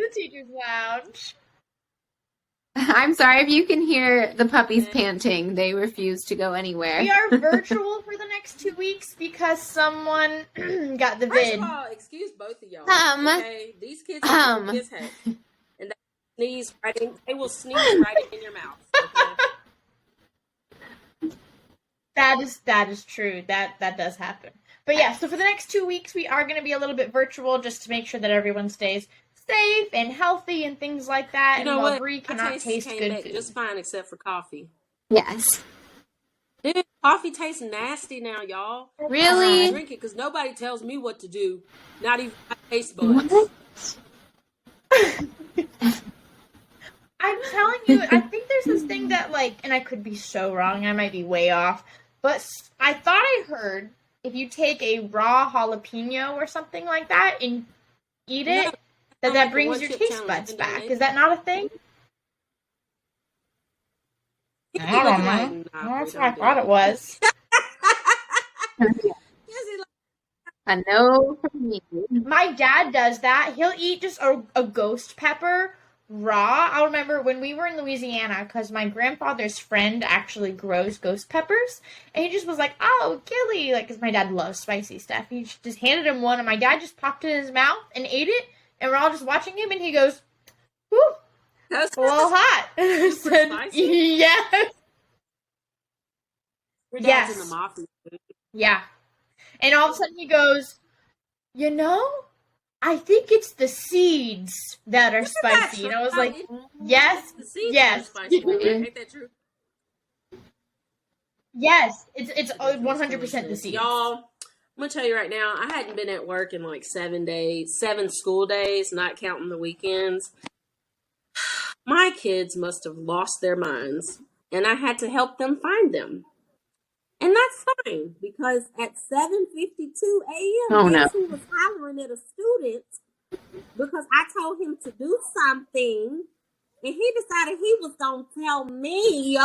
the teacher's lounge. I'm sorry if you can hear the puppies panting. They refuse to go anywhere. We are virtual for the next 2 weeks because someone got the First vid. of all, excuse both of y'all. Okay? These kids are kids head, and they will sneeze right in your mouth. Okay? That is true. That does happen. But yeah, so for the next 2 weeks, we are going to be a little bit virtual just to make sure that everyone stays safe and healthy and things like that. You know what? Brie cannot taste good food. Just fine, except for coffee. Yes. Dude, coffee tastes nasty now, y'all. Really? I drink it because nobody tells me what to do. Not even my taste buds. I'm telling you, I think there's this thing that, like, and I could be so wrong, I might be way off, but I thought I heard if you take a raw jalapeno or something like that and eat it, that brings your taste buds back. Is that not a thing? I don't know. That's what I thought it was. I know from me. My dad does that. He'll eat just a ghost pepper raw. I remember when we were in Louisiana, because my grandfather's friend actually grows ghost peppers, and he just was like, "Oh, Gilly," like, because my dad loves spicy stuff. He just handed him one, and my dad just popped it in his mouth and ate it, and we're all just watching him, and he goes, "Whew, that's a little hot." Said, yes. Your dad's in the mafia. Yeah. And all of a sudden he goes, "You know, I think it's the seeds that are spicy." And I was like, yes, the seeds yes. Are spicy. Ain't that true? Yes, it's 100% the seeds. Y'all, I'm going to tell you right now, I hadn't been at work in like 7 school days, not counting the weekends. My kids must have lost their minds, and I had to help them find them. And that's fine, because at 7:52 a.m., he was hollering at a student because I told him to do something, and he decided he was going to tell me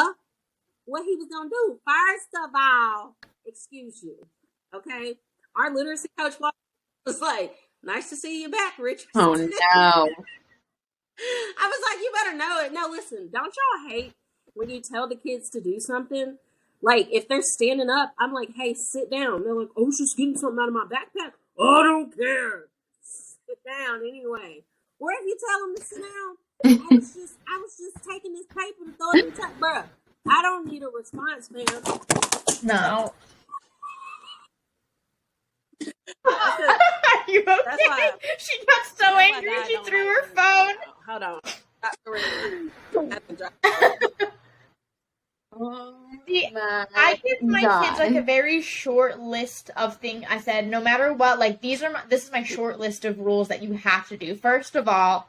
what he was going to do. First of all, excuse you, okay? Our literacy coach was like, "Nice to see you back, Richard." Oh, no. I was like, "You better know it." No, listen, don't y'all hate when you tell the kids to do something? Like, if they're standing up, I'm like, "Hey, sit down." They're like, "Oh, I was just getting something out of my backpack." "I don't care. Sit down anyway." Or if you tell them to sit down, I was just taking this paper to throw it in the truck. Bruh, I don't need a response, man. No. Are you okay? She got so angry she threw her phone. Hold on. I give my kids like a very short list of things. I said, no matter what, like this is my short list of rules that you have to do. First of all,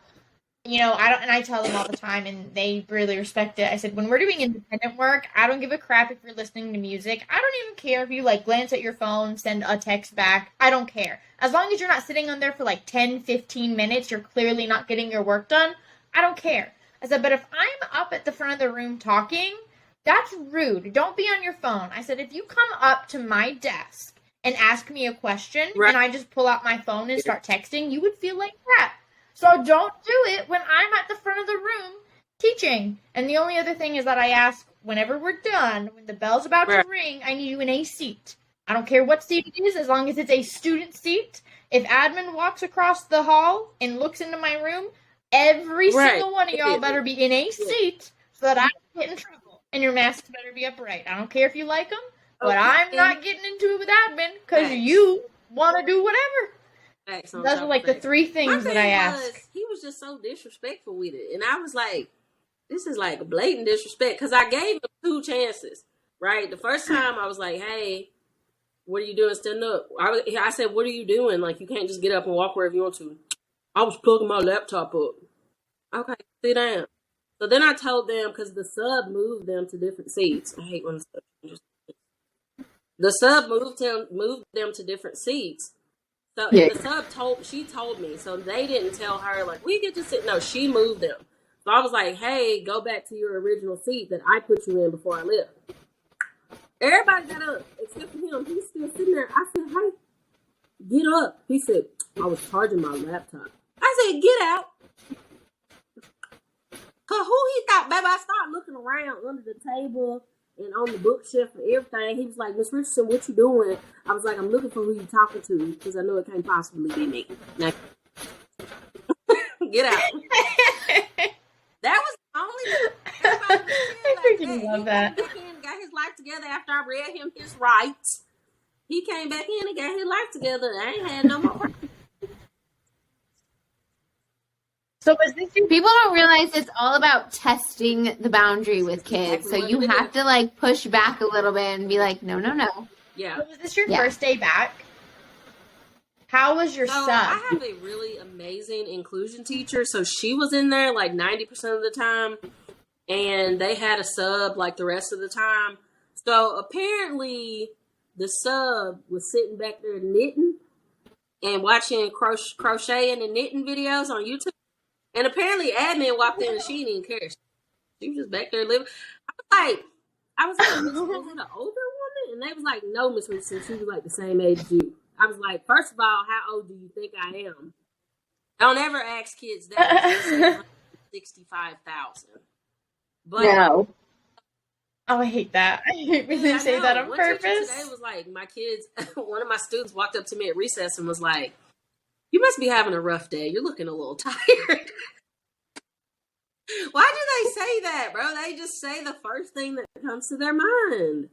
I tell them all the time, and they really respect it. I said, when we're doing independent work, I don't give a crap if you're listening to music. I don't even care if you like glance at your phone, send a text back. I don't care. As long as you're not sitting on there for like 10, 15 minutes, you're clearly not getting your work done. I don't care. I said, but if I'm up at the front of the room talking, that's rude. Don't be on your phone. I said, if you come up to my desk and ask me a question, and I just pull out my phone and start texting, you would feel like crap. So don't do it when I'm at the front of the room teaching. And the only other thing is that I ask, whenever we're done, when the bell's about to ring, I need you in a seat. I don't care what seat it is, as long as it's a student seat. If admin walks across the hall and looks into my room, every single one of y'all better be in a seat so that I don't get in trouble. And your masks better be upright. I don't care if you like them, but I'm not getting into it with admin because you want to do whatever. Those are like the three things that I ask. He was just so disrespectful with it. And I was like, this is like blatant disrespect. Because I gave him 2 chances, right? The first time I was like, "Hey, what are you doing? Stand up." I said, "What are you doing? Like, you can't just get up and walk wherever you want to." "I was plugging my laptop up." "Okay, sit down." So then I told them, because the sub moved them to different seats. I hate when the sub moved them to different seats. So and the sub told me, so they didn't tell her, like, "We get to sit." No, she moved them. So I was like, "Hey, go back to your original seat that I put you in before I left." Everybody got up except for him. He's still sitting there. I said, "Hey, get up." He said, "I was charging my laptop." I said, "Get out." Cause who he thought, baby? I started looking around under the table and on the bookshelf and everything. He was like, "Miss Richardson, what you doing?" I was like, "I'm looking for who you talking to because I know it can't possibly be me." Now, get out. That was the only. I freaking love that. He came back in and got his life together after I read him his rights. He came back in and got his life together. I ain't had no more problems. So was this your... People don't realize it's all about testing the boundary with kids. Exactly So what you it have is. to like push back a little bit and be like, no. Yeah. So was this your Yeah. first day back? How was your So sub? I have a really amazing inclusion teacher. So she was in there like 90% of the time, and they had a sub like the rest of the time. So apparently the sub was sitting back there knitting and watching crocheting and knitting videos on YouTube. And apparently admin walked in and she didn't even care. She was just back there living. I was like, was it an older woman? And they was like, no, Miss Richardson. She was like the same age as you. I was like, first of all, how old do you think I am? Don't ever ask kids that. 65,000. But No. Oh, I hate that. I hate when they say that on one teacher purpose. today was like, my kids, one of my students walked up to me at recess and was like, "You must be having a rough day. You're looking a little tired." Why do they say that, bro? They just say the first thing that comes to their mind.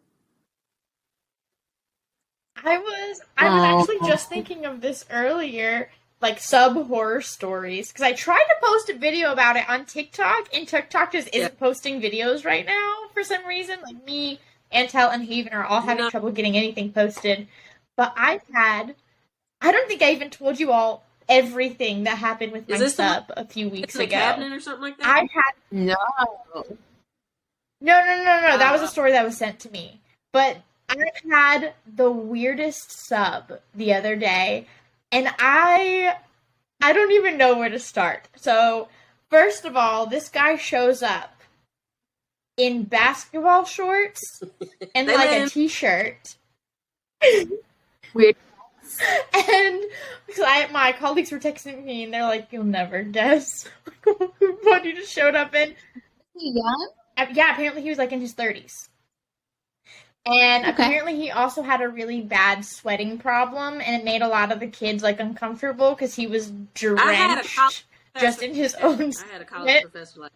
I was actually just thinking of this earlier, like sub horror stories, because I tried to post a video about it on TikTok, and TikTok just isn't posting videos right now for some reason. Like me, Antel, and Haven are all having trouble getting anything posted. But I don't think I even told you all everything that happened with my sub a few weeks ago. Cabinet or something like that? I had No. No. That was a story that was sent to me. But I had the weirdest sub the other day, and I don't even know where to start. So, first of all, this guy shows up in basketball shorts and like a t-shirt. Weird. And my colleagues were texting me, and they're like, "You'll never guess what he just showed up in." Is he young? Yeah, apparently he was like in his 30s. And apparently he also had a really bad sweating problem, and it made a lot of the kids like uncomfortable because he was drenched just in his own I had a college professor like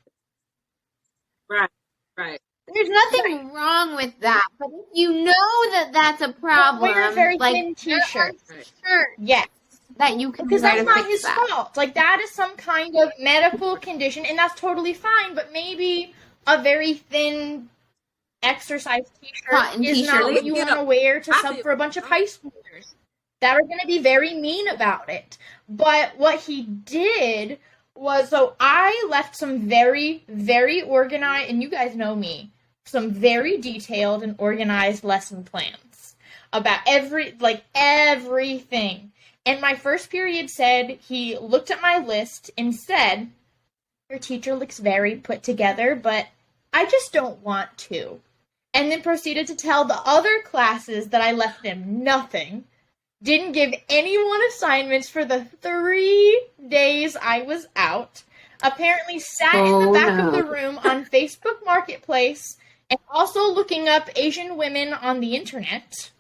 that. Right. There's nothing wrong with that, but if you know that that's a problem, wear a very like thin t-shirt. Yes, that you can because try that's to not fix his that. fault. Like that is some kind of medical condition, and that's totally fine. But maybe a very thin exercise t-shirt is not what you want to wear to sub for a bunch of high schoolers that are going to be very mean about it. But what he did was, so I left some very, very organized, and you guys know me, some very detailed and organized lesson plans about everything. And my first period said, he looked at my list and said, "Your teacher looks very put together, but I just don't want to." And then proceeded to tell the other classes that I left them nothing. Didn't give anyone assignments for the 3 days I was out. Apparently sat in the back of the room on Facebook Marketplace and also looking up Asian women on the internet.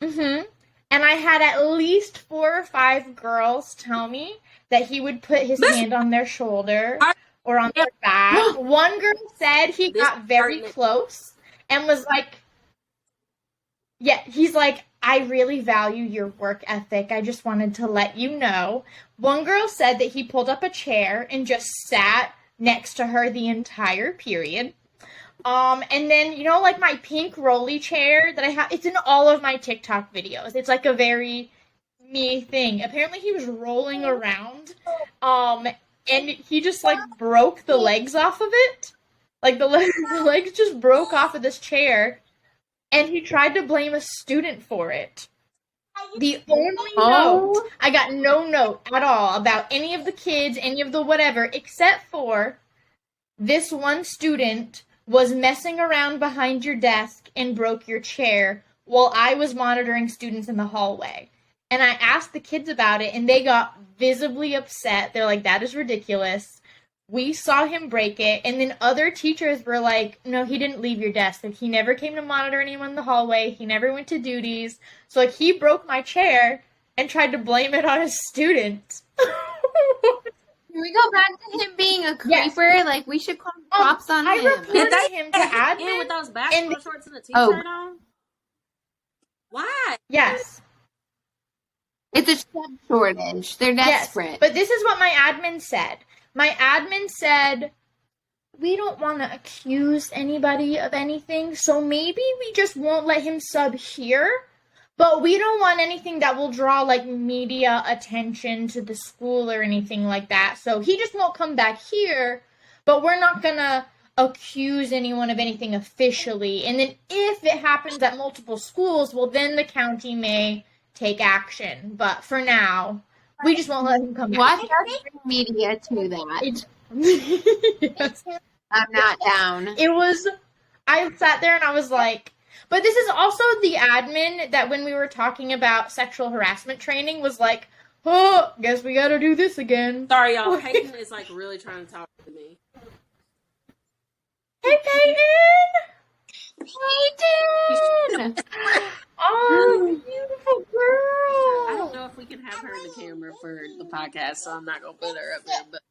And I had at least 4 or 5 girls tell me that he would put his hand on their shoulder or on their back. One girl said he got very close and was like, he's like, "I really value your work ethic. I just wanted to let you know." One girl said that he pulled up a chair and just sat next to her the entire period. And then, you know, like my pink rolly chair that I have, it's in all of my TikTok videos. It's like a very me thing. Apparently he was rolling around, and he just like broke the legs off of it. Like the legs just broke off of this chair, and he tried to blame a student for it. The only note, I got no note at all about any of the kids, any of the whatever, except for this one student was messing around behind your desk and broke your chair while I was monitoring students in the hallway. And I asked the kids about it, and they got visibly upset. They're like, that is ridiculous. We saw him break it. And then other teachers were like, no, he didn't leave your desk. Like, he never came to monitor anyone in the hallway. He never went to duties. So, like, he broke my chair and tried to blame it on his student. Can we go back to him being a creeper? Yes. Like, we should call cops on him. I reported him to admin. With those basketball shorts and a t-shirt on? Why? Yes. It's a step shortage. They're desperate. Yes, but this is what my admin said. My admin said, we don't want to accuse anybody of anything, so maybe we just won't let him sub here, but we don't want anything that will draw, like, media attention to the school or anything like that, so he just won't come back here, but we're not going to accuse anyone of anything officially, and then if it happens at multiple schools, well, then the county may take action, but for now, we just won't let him come back. Watch our media to that. Yes. I'm not down. I sat there and I was like, but this is also the admin that when we were talking about sexual harassment training was like, oh, guess we gotta do this again. Sorry, y'all. Peyton is like really trying to talk to me. Hey, Peyton! Peyton! Oh, beautiful girl! I don't know if we can have her in the camera for the podcast, so I'm not gonna put her up there. But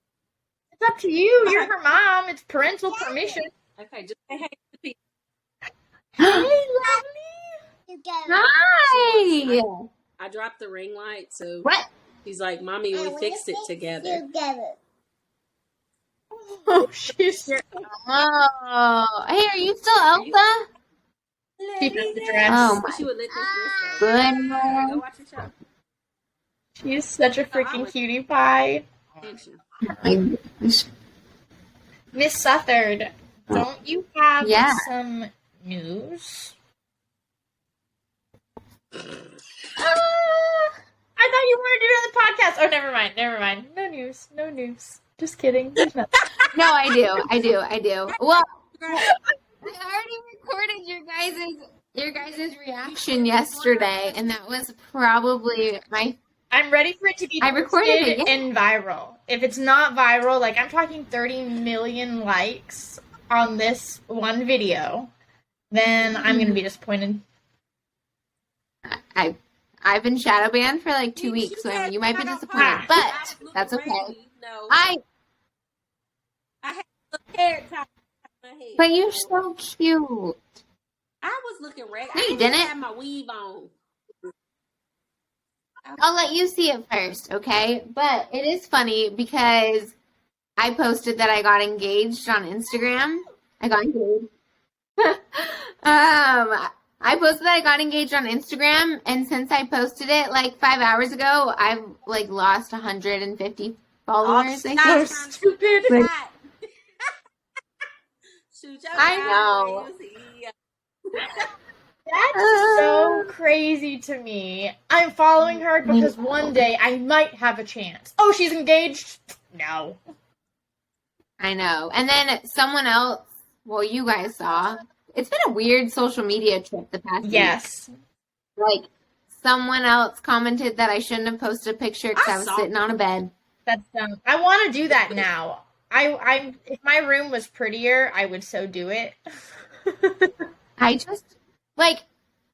it's up to you. You're her mom. It's parental permission. Okay, just say hey to the people. Hey, lovely. Hi. I dropped the ring light, so what? He's like, Mommy, we fixed it together. Oh, she's here. Oh, hey, are you still Elsa? She does the dress. Oh my she would let this dress goodness. go watch your show. She's such a freaking cutie pie. Miss Sutherd, don't you have some news? I thought you wanted to do it on the podcast. Oh, never mind. No news. Just kidding. There's nothing. No, I do. Well, I already recorded your guys' reaction yesterday, and that was probably I'm ready for it to be posted and viral. If it's not viral, like I'm talking 30 million likes on this one video, then I'm gonna be disappointed. I've been shadow banned for like 2 weeks, so you might be disappointed, but that's okay. I had hair tied my head. But you're so cute. I was looking ready. No, you I didn't. have my weave on. I'll let you see it first, okay? But it is funny because I posted that I got engaged on Instagram. I got engaged. I posted that I got engaged on Instagram, and since I posted it like 5 hours ago, I've like lost 150 followers. So stupid. I know. That's so crazy to me. I'm following her because one day I might have a chance. Oh, she's engaged? No. I know. And then someone else, well, you guys saw, it's been a weird social media trip the past week. Like, someone else commented that I shouldn't have posted a picture because I was sitting on a bed. That's dumb. I want to do that now. If my room was prettier, I would so do it. I just, like,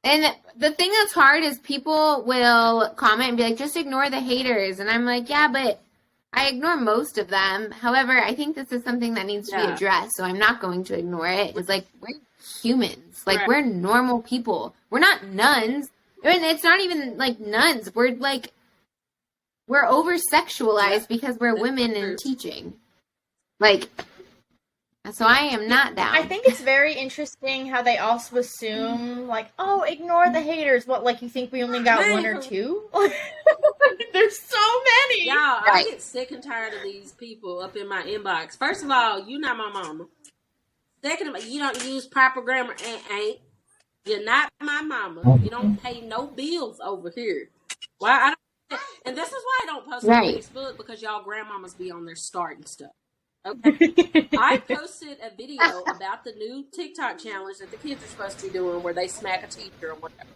and the thing that's hard is people will comment and be like, just ignore the haters. And I'm like, yeah, but I ignore most of them. However, I think this is something that needs to be addressed, so I'm not going to ignore it. It's like, we're humans. Like, we're normal people. We're not nuns. I mean, it's not even, like, nuns. We're over-sexualized because we're women in teaching. Like, so I am not down. I think it's very interesting how they also assume, like, oh, ignore the haters. What, like, you think we only got one or two? There's so many. Y'all, I get sick and tired of these people up in my inbox. First of all, you're not my mama. Second of all, you don't use proper grammar and ain't. You're not my mama. You don't pay no bills over here. Why? I don't. And this is why I don't post on Facebook, because y'all grandmamas be on there starting stuff. Okay. I posted a video about the new TikTok challenge that the kids are supposed to be doing where they smack a teacher or whatever.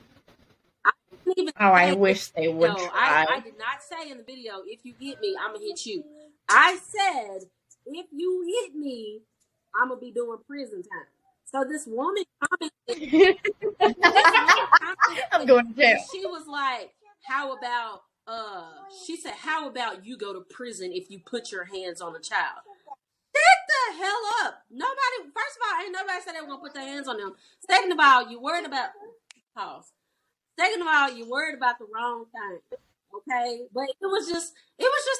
even I wish they would try. I did not say in the video, if you hit me, I'm going to hit you. I said, if you hit me, I'm going to be doing prison time. So this woman commented, I'm going to jail. She was like, how about, she said, how about you go to prison if you put your hands on a child? Shut the hell up. Nobody, first of all, ain't nobody said they want to put their hands on them. Second of all, you worried about, pause. Second of all, you're worried about the wrong thing. Okay? But it was just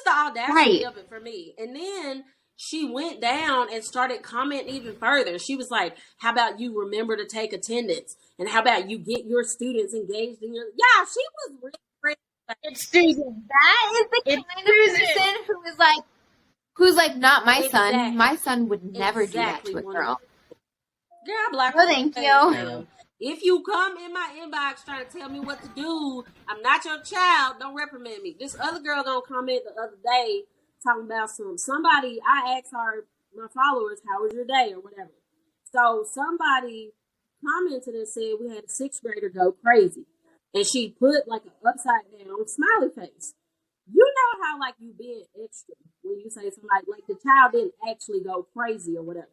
the audacity of it for me. And then she went down and started commenting even further. She was like, how about you remember to take attendance? And how about you get your students engaged in your... Yeah, she was really great. It's Susan. That is the kind of person who's like, not my son. My son would never do that to a girl. Girl, black. No, thank you. If you come in my inbox trying to tell me what to do, I'm not your child. Don't reprimand me. This other girl gonna comment the other day talking about somebody. I asked her, my followers, how was your day or whatever. So somebody commented and said we had a 6th grader go crazy, and she put like an upside down smiley face. You know how like you being extra when you say somebody like the child didn't actually go crazy or whatever.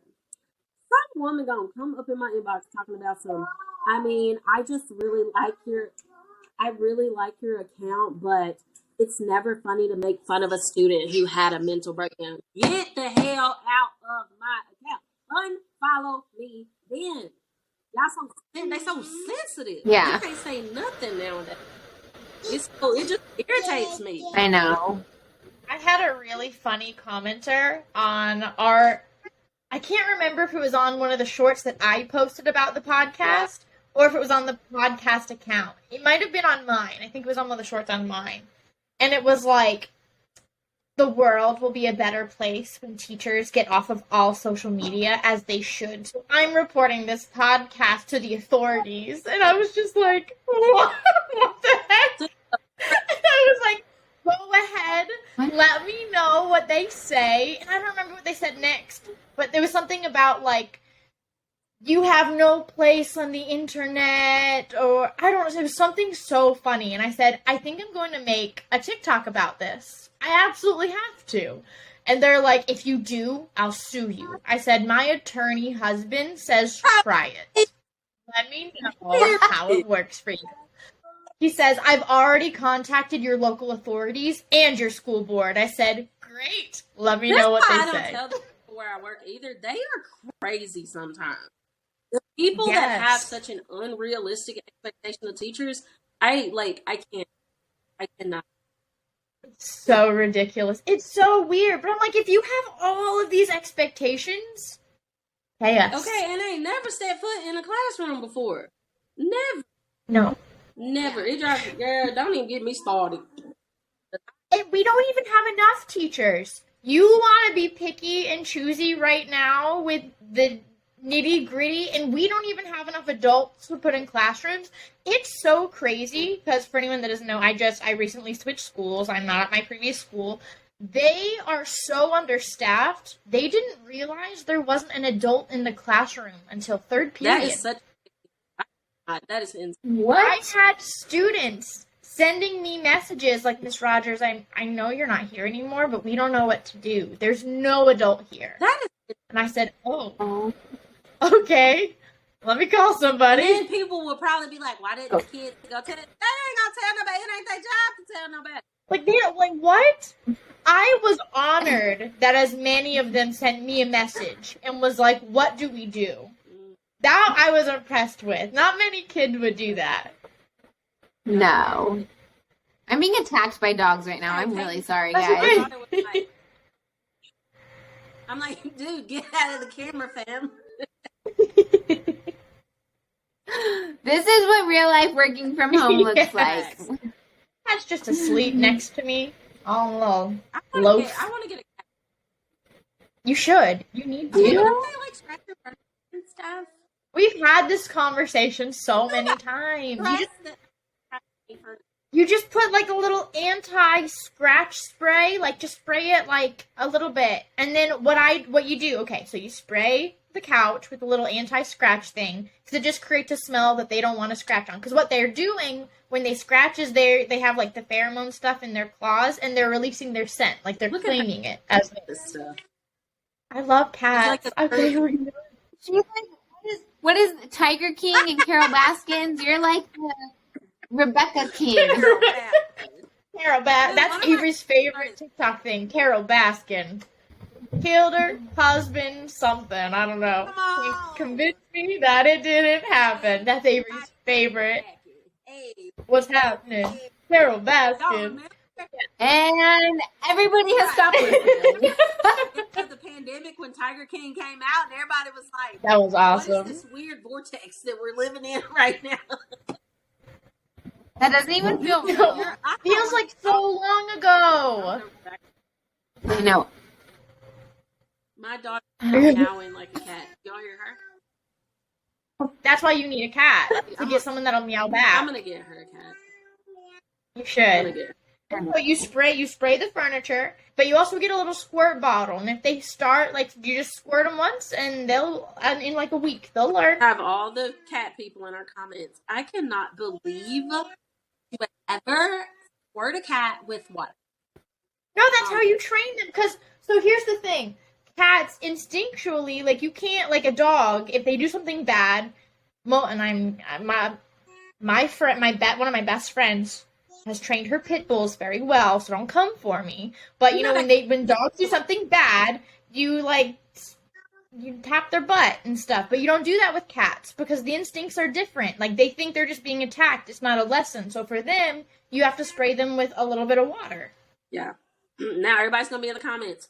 Some woman gonna come up in my inbox talking about I mean, I really like your account, but it's never funny to make fun of a student who had a mental breakdown. Get the hell out of my account. Unfollow me then. Y'all they so sensitive. Yeah. You can't say nothing nowadays. It just irritates me. I know. I had a really funny commenter on I can't remember if it was on one of the shorts that I posted about the podcast or if it was on the podcast account. It might have been on mine. I think it was on one of the shorts on mine. And it was like, the world will be a better place when teachers get off of all social media, as they should. So I'm reporting this podcast to the authorities. And I was just like, what the heck? And I was like, go ahead, let me know what they say. And I don't remember what they said next, but there was something about like, you have no place on the internet, or I don't know, it was something so funny. And I said, I think I'm going to make a TikTok about this. I absolutely have to. And they're like, if you do, I'll sue you. I said, my attorney husband says try it. Let me know how it works for you. He says, I've already contacted your local authorities and your school board. I said, great. Let me know what they say. I don't tell them where I work either. They are crazy sometimes. The people that have such an unrealistic expectation of teachers, I cannot. It's so ridiculous. It's so weird. But I'm like, if you have all of these expectations, pay us. Okay, and I ain't never stepped foot in a classroom before. Never. No. Never. It drives me, girl, don't even get me started. And we don't even have enough teachers. You want to be picky and choosy right now with the nitty gritty, and we don't even have enough adults to put in classrooms. It's so crazy, because for anyone that doesn't know, I recently switched schools. I'm not at my previous school. They are so understaffed. They didn't realize there wasn't an adult in the classroom until 3rd period. That is insane. What? I had students sending me messages like, Miss Rogers, I know you're not here anymore, but we don't know what to do. There's no adult here. And I said, oh, okay. Let me call somebody. And then people will probably be like, why didn't the kids go tell? They ain't gonna tell nobody. It ain't their job to tell nobody. Like what? I was honored that as many of them sent me a message and was like, what do we do? That I was impressed with. Not many kids would do that. No. I'm being attacked by dogs right now. I'm really sorry, guys. I'm like, dude, get out of the camera, fam. This is what real life working from home looks like. That's just asleep next to me. All I loaf. want to get a cat. You should. You need to. Don't they like scratch your fur and stuff? We've had this conversation so many times. You just put like a little anti-scratch spray, like just spray it like a little bit. And then what you do, okay, so you spray the couch with a little anti-scratch thing because it just creates a smell that they don't want to scratch on. Because what they're doing when they scratch is they have like the pheromone stuff in their claws and they're releasing their scent, like they're claiming it as this stuff. I love cats. Like I really do. She's like, what is Tiger King and Carol Baskins? You're like the Rebecca King. Carol Baskin. That's Avery's favorite TikTok thing. Carol Baskin. Killed her husband something. I don't know. He convinced me that it didn't happen. That's Avery's favorite. What's happening? Carol Baskin. And everybody has stopped listening. After the pandemic, when Tiger King came out, and everybody was like, that was awesome. What is this weird vortex that we're living in right now? That doesn't even feel real. Feels like so long ago. I know. My daughter is meowing like a cat. Y'all hear her? That's why you need a cat. To get someone that'll meow back. I'm going to get her a cat. You should. But you spray the furniture, but you also get a little squirt bottle. And if they start, like, you just squirt them once, and in like a week, they'll learn. I have all the cat people in our comments. I cannot believe you would ever squirt a cat with water. No, that's how you train them. So here's the thing. Cats instinctually, like, you can't, like a dog, if they do something bad, and one of my best friends has trained her pit bulls very well, so don't come for me. But you know, when dogs do something bad, you tap their butt and stuff. But you don't do that with cats because the instincts are different. Like, they think they're just being attacked. It's not a lesson. So for them, you have to spray them with a little bit of water. Yeah. Now everybody's gonna be in the comments.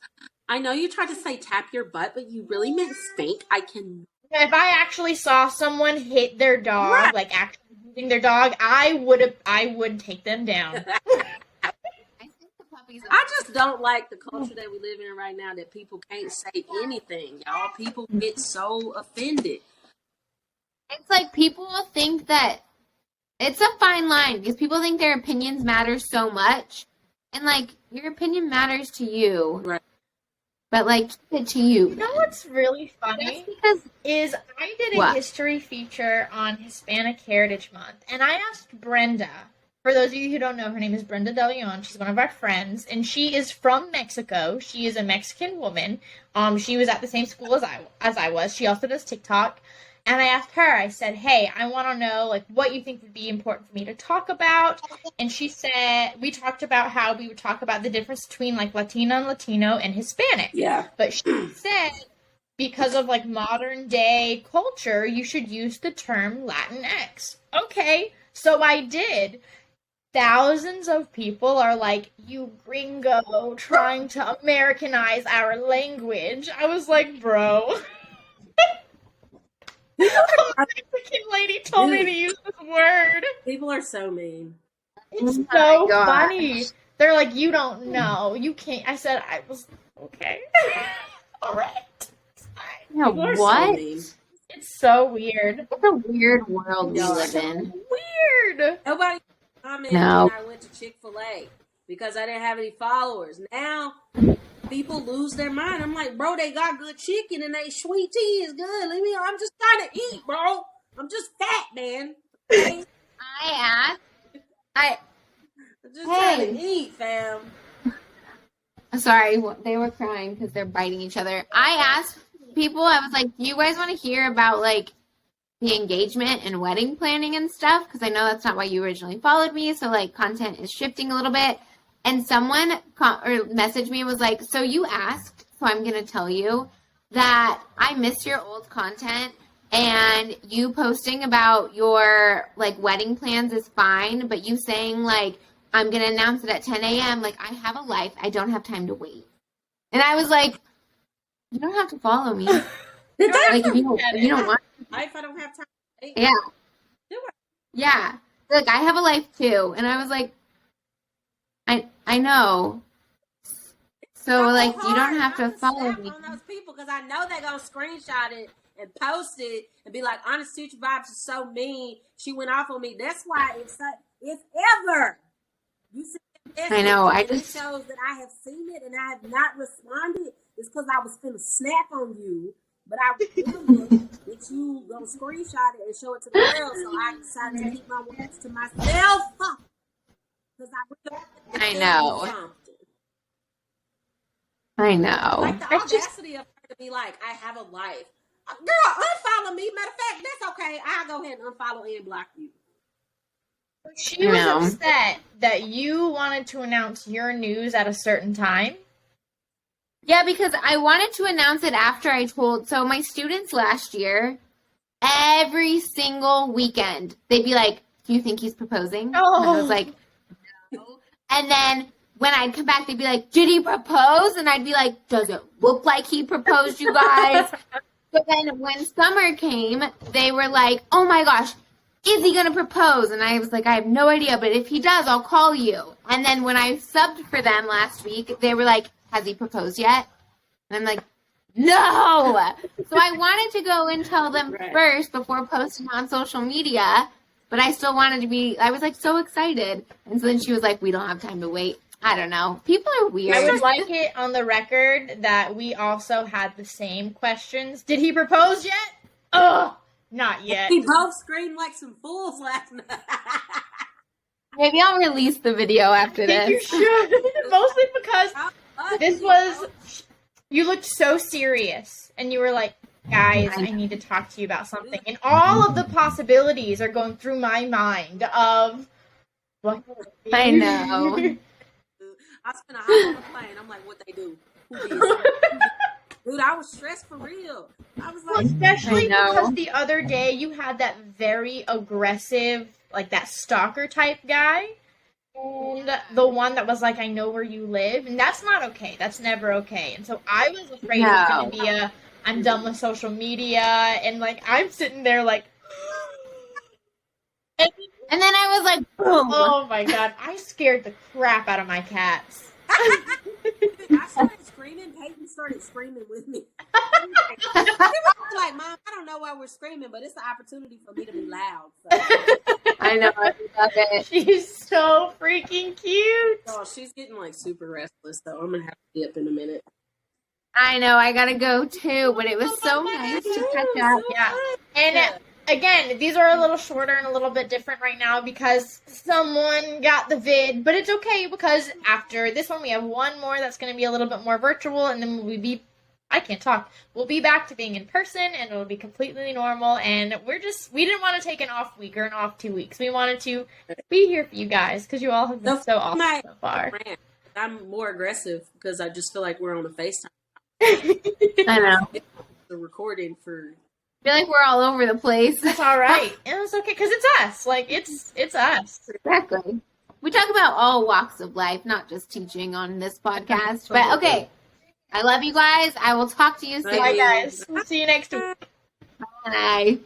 I know you tried to say tap your butt, but you really meant spank. If I actually saw someone hit their dog, like actually hitting their dog, I would take them down. I just don't like the culture that we live in right now that people can't say anything, y'all. People get so offended. It's like people think that it's a fine line because people think their opinions matter so much. And, like, your opinion matters to you. Right. But, like, keep it to you. You know what's really funny? Is I did a history feature on Hispanic Heritage Month, and I asked Brenda. For those of you who don't know, her name is Brenda De Leon. She's one of our friends, and she is from Mexico. She is a Mexican woman. She was at the same school as I was. She also does TikTok. And I asked her, I said, hey, I want to know, like, what you think would be important for me to talk about. And she said, we talked about how we would talk about the difference between, like, Latina and Latino and Hispanic. Yeah. But she said, because of, like, modern day culture, you should use the term Latinx. Okay, so I did. Thousands of people are like, you gringo, trying to Americanize our language. I was like, bro. A Mexican lady told me to use this word. People are so mean. It's so funny. They're like, you don't know. You can't. I said, I was, okay. All right. Yeah, what? It's so weird. It's a weird world we live in. Weird. Nobody commented when I went to Chick-fil-A because I didn't have any followers. Now, people lose their mind. I'm like, bro, they got good chicken and they sweet tea is good. Leave me alone. I'm just trying to eat, bro. I'm just fat, man. Okay? I'm just trying to eat, fam. Sorry, they were crying because they're biting each other. I asked people, I was like, do you guys want to hear about, like, the engagement and wedding planning and stuff? Because I know that's not why you originally followed me. So, like, content is shifting a little bit. And someone messaged me and was like, so you asked, so I'm going to tell you that I miss your old content, and you posting about your, like, wedding plans is fine, but you saying, like, I'm going to announce it at 10 a.m., like, I have a life. I don't have time to wait. And I was like, you don't have to follow me. Like, if you don't want to. Life, I don't have time to wait. Yeah. Do it. Yeah. Look, I have a life, too. And I was like, I know. So, like, you don't have to follow me. On those people, because I know they're going to screenshot it and post it and be like, Honest Future Vibes is so mean. She went off on me. That's why if ever you see this, I know. It shows that I have seen it and I have not responded. It's because I was finna snap on you. But but I remember that you gonna screenshot it and show it to the girls, so I decided to keep my words to myself because I know. I know. Like the audacity of her to be like, I have a life. Girl, unfollow me. Matter of fact, that's okay. I'll go ahead and unfollow and block you. She was upset that you wanted to announce your news at a certain time. Yeah, because I wanted to announce it after I told. So my students last year, every single weekend, they'd be like, do you think he's proposing? Oh. And I was like, no. And then when I'd come back, they'd be like, did he propose? And I'd be like, does it look like he proposed, you guys? But then when summer came, they were like, oh my gosh, is he going to propose? And I was like, I have no idea, but if he does, I'll call you. And then when I subbed for them last week, they were like, has he proposed yet? And I'm like, no! So I wanted to go and tell them first before posting on social media, but I still wanted to be, I was like so excited. And so then she was like, we don't have time to wait. I don't know. People are weird. I would like it on the record that we also had the same questions. Did he propose yet? Ugh, not yet. We both screamed like some fools last night. Maybe I'll release the video after this. You should. Mostly because this was, you looked so serious. And you were like, guys, I need to talk to you about something. And all of the possibilities are going through my mind of what I know. I spent a hop on the plane. I'm like, what they do? Who did? Dude, I was stressed for real. I was like, especially because the other day you had that very aggressive, like that stalker type guy. And the one that was like, I know where you live. And that's not okay. That's never okay. And so I was afraid it was going to be I'm done with social media. And like, I'm sitting there like. And then I was like, boom. Oh my God. I scared the crap out of my cats. I started screaming. Peyton started screaming with me. He was like, Mom, I don't know why we're screaming, but it's an opportunity for me to be loud. So. I know. I love it. She's so freaking cute. Oh, she's getting like super restless, though. I'm going to have to dip in a minute. I know. I got to go too, but it was so nice to catch up. Yeah. And again, these are a little shorter and a little bit different right now because someone got the vid, but it's okay because after this one, we have one more that's going to be a little bit more virtual, and then I can't talk. We'll be back to being in person, and it'll be completely normal, and we didn't want to take an off week or an off 2 weeks. We wanted to be here for you guys because you all have been so awesome so far. I'm more aggressive because I just feel like we're on a FaceTime. I know. The recording for... I feel like we're all over the place. That's all right. And it's okay because it's us. Like, it's us. Exactly. We talk about all walks of life, not just teaching on this podcast. But, okay. I love you guys. I will talk to you soon. Bye, guys. We'll see you next week. Bye.